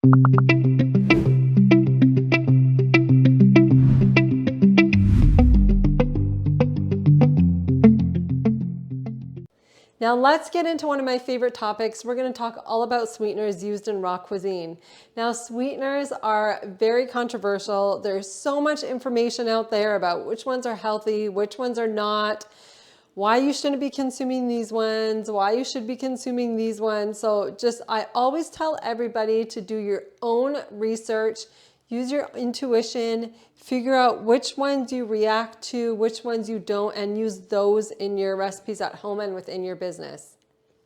Now let's get into one of my favorite topics. We're going to talk all about sweeteners used in raw cuisine. Now sweeteners are very controversial. There's so much information out there about which ones are healthy, which ones are not, why you shouldn't be consuming these ones, why you should be consuming these ones. So I always tell everybody to do your own research, use your intuition, figure out which ones you react to, which ones you don't, and use those in your recipes at home and within your business.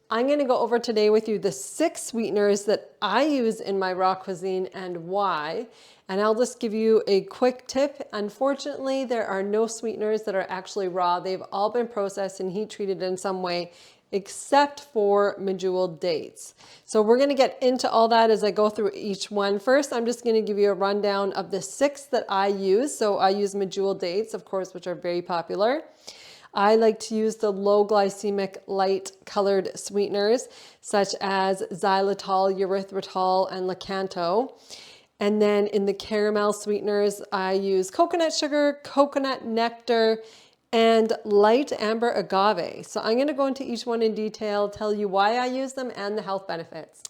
I'm going to go over today with you the 6 sweeteners that I use in my raw cuisine and why. And I'll just give you a quick tip. Unfortunately, there are no sweeteners that are actually raw. They've all been processed and heat treated in some way, except for medjool dates. So we're going to get into all that as I go through each one. First, I'm just going to give you a rundown of the 6 that I use. So I use medjool dates, of course, which are very popular. I like to use the low glycemic light colored sweeteners such as xylitol, erythritol, and lakanto. And then in the caramel sweeteners, I use coconut sugar, coconut nectar, and light amber agave. So I'm going to go into each one in detail, tell you why I use them and the health benefits.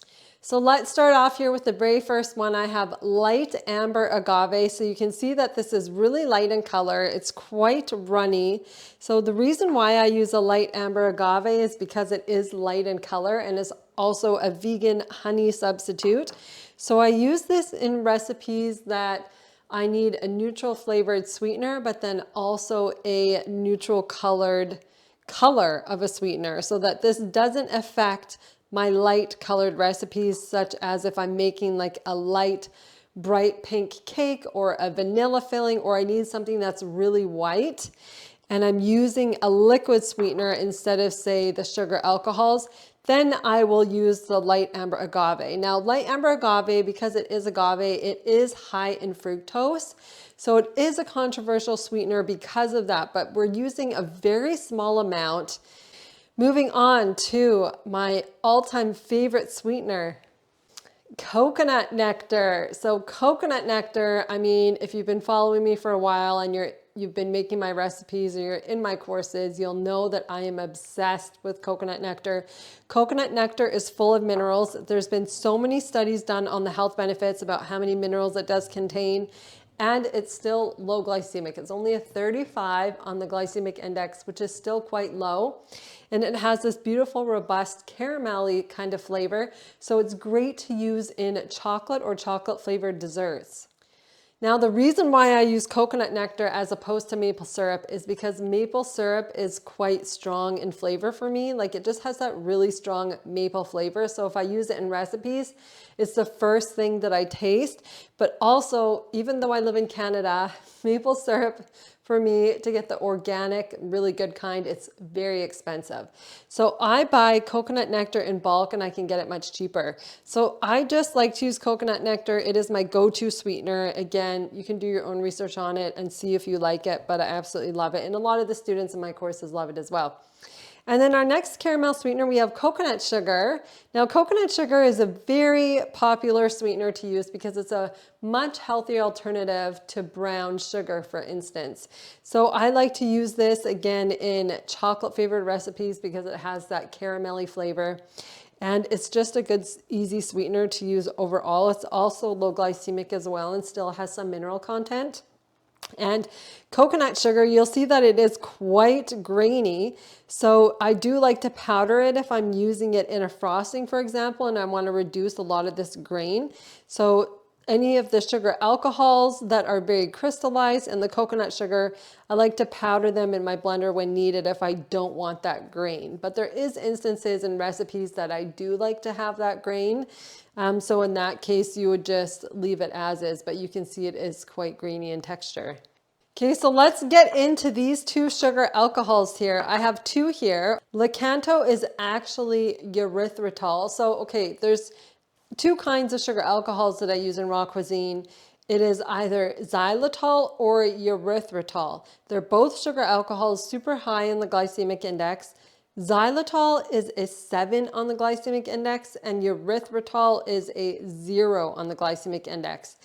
So let's start off here with the very first one. I have light amber agave. So you can see that this is really light in color. It's quite runny. So the reason why I use a light amber agave is because it is light in color and is also a vegan honey substitute. So I use this in recipes that I need a neutral flavored sweetener, but then also a neutral colored color of a sweetener so that this doesn't affect my light colored recipes, such as if I'm making like a light bright pink cake or a vanilla filling, or I need something that's really white and I'm using a liquid sweetener instead of, say, the sugar alcohols, then I will use the light amber agave. Now, light amber agave, because it is agave, it is high in fructose. So it is a controversial sweetener because of that, but we're using a very small amount. Moving on to my all-time favorite sweetener, coconut nectar. So coconut nectar, I mean, if you've been following me for a while and you've been making my recipes or you're in my courses, you'll know that I am obsessed with coconut nectar. Coconut nectar is full of minerals. There's been so many studies done on the health benefits about how many minerals it does contain. And it's still low glycemic. It's only a 35 on the glycemic index, which is still quite low. And it has this beautiful, robust, caramelly kind of flavor. So it's great to use in chocolate or chocolate flavored desserts. Now, the reason why I use coconut nectar as opposed to maple syrup is because maple syrup is quite strong in flavor for me. Like, it just has that really strong maple flavor. So if I use it in recipes, it's the first thing that I taste. But also, even though I live in Canada, maple syrup for me to get the organic, really good kind, it's very expensive. So I buy coconut nectar in bulk and I can get it much cheaper. So I just like to use coconut nectar. It is my go-to sweetener. Again, you can do your own research on it and see if you like it, but I absolutely love it. And a lot of the students in my courses love it as well. And then our next caramel sweetener, we have coconut sugar. Now, coconut sugar is a very popular sweetener to use because it's a much healthier alternative to brown sugar, for instance. So I like to use this again in chocolate flavored recipes because it has that caramelly flavor. And it's just a good, easy sweetener to use overall. It's also low glycemic as well and still has some mineral content. And coconut sugar, you'll see that it is quite grainy. So I do like to powder it if I'm using it in a frosting, for example, and I want to reduce a lot of this grain. So any of the sugar alcohols that are very crystallized and the coconut sugar, I like to powder them in my blender when needed if I don't want that grain. But there is instances in recipes that I do like to have that grain. So in that case, you would just leave it as is, but you can see it is quite grainy in texture. Okay, so let's get into these 2 sugar alcohols here. I have 2 here. Lakanto is actually erythritol. So, okay, there's 2 kinds of sugar alcohols that I use in raw cuisine. It is either xylitol or erythritol. They're both sugar alcohols, super high in the glycemic index, Xylitol is a 7 on the glycemic index, and erythritol is a 0 on the glycemic index.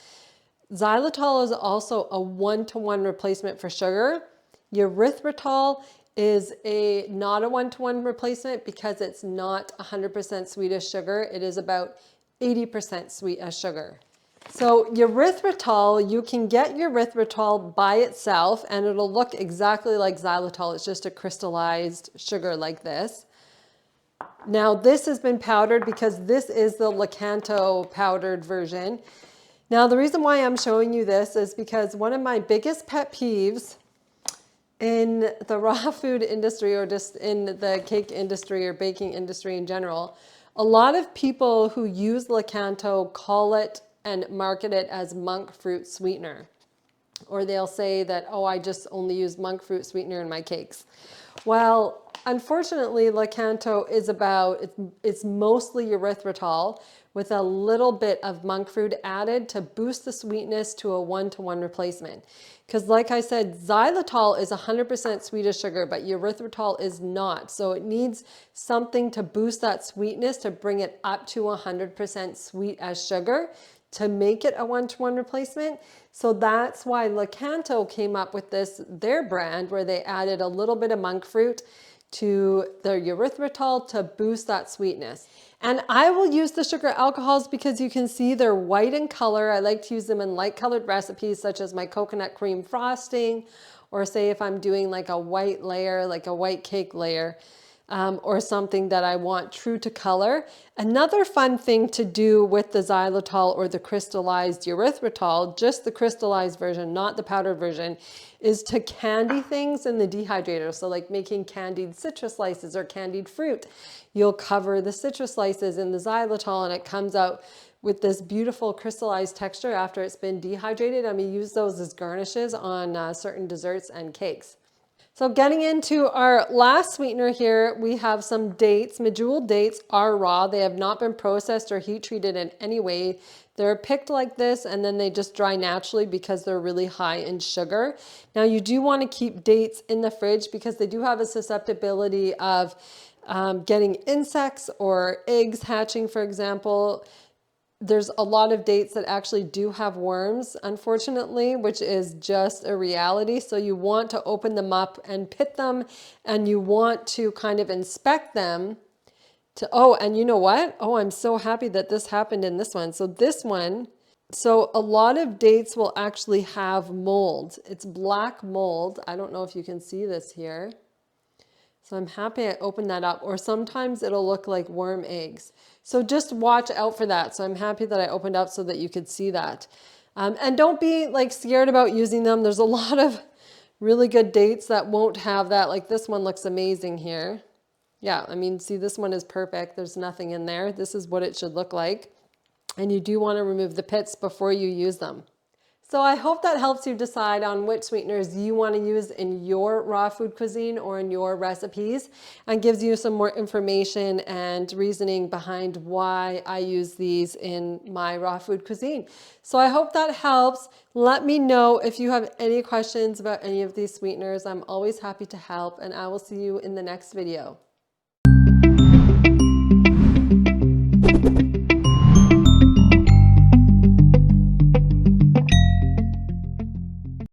Xylitol is also a 1-to-1 replacement for sugar. Erythritol is not a 1-to-1 replacement because it's not 100% sweet as sugar. It is about 80% sweet as sugar. So erythritol, you can get erythritol by itself and it'll look exactly like xylitol. It's just a crystallized sugar like this. Now this has been powdered because this is the Lakanto powdered version. Now the reason why I'm showing you this is because one of my biggest pet peeves in the raw food industry, or just in the cake industry or baking industry in general, a lot of people who use Lakanto call it and market it as monk fruit sweetener. Or they'll say that, oh, I just only use monk fruit sweetener in my cakes. Well, unfortunately, Lakanto is it's mostly erythritol with a little bit of monk fruit added to boost the sweetness to a 1-to-1 replacement. Because like I said, xylitol is 100% sweet as sugar, but erythritol is not. So it needs something to boost that sweetness to bring it up to 100% sweet as sugar to make it a 1-to-1 replacement. So that's why Lakanto came up with their brand, where they added a little bit of monk fruit to their erythritol to boost that sweetness. And I will use the sugar alcohols because you can see they're white in color. I like to use them in light colored recipes, such as my coconut cream frosting, or say if I'm doing like a white layer, like a white cake layer. Or something that I want true to color. Another fun thing to do with the xylitol or the crystallized erythritol, just the crystallized version, not the powdered version, is to candy things in the dehydrator. So like making candied citrus slices or candied fruit. You'll cover the citrus slices in the xylitol and it comes out with this beautiful crystallized texture after it's been dehydrated. And we use those as garnishes on certain desserts and cakes. So getting into our last sweetener here, we have some dates. Medjool dates are raw. They have not been processed or heat treated in any way. They're picked like this and then they just dry naturally because they're really high in sugar. Now you do want to keep dates in the fridge because they do have a susceptibility of getting insects or eggs hatching, for example. There's a lot of dates that actually do have worms, unfortunately, which is just a reality. So you want to open them up and pit them, and you want to kind of inspect them to, oh, and you know what? Oh, I'm so happy that this happened in this one. So a lot of dates will actually have mold. It's black mold. I don't know if you can see this here. So I'm happy I opened that up, or sometimes it'll look like worm eggs. So just watch out for that. So I'm happy that I opened up so that you could see that. And don't be like scared about using them. There's a lot of really good dates that won't have that. Like this one looks amazing here. Yeah, I mean, see, this one is perfect. There's nothing in there. This is what it should look like. And you do want to remove the pits before you use them. So I hope that helps you decide on which sweeteners you want to use in your raw food cuisine or in your recipes, and gives you some more information and reasoning behind why I use these in my raw food cuisine. So I hope that helps. Let me know if you have any questions about any of these sweeteners. I'm always happy to help, and I will see you in the next video.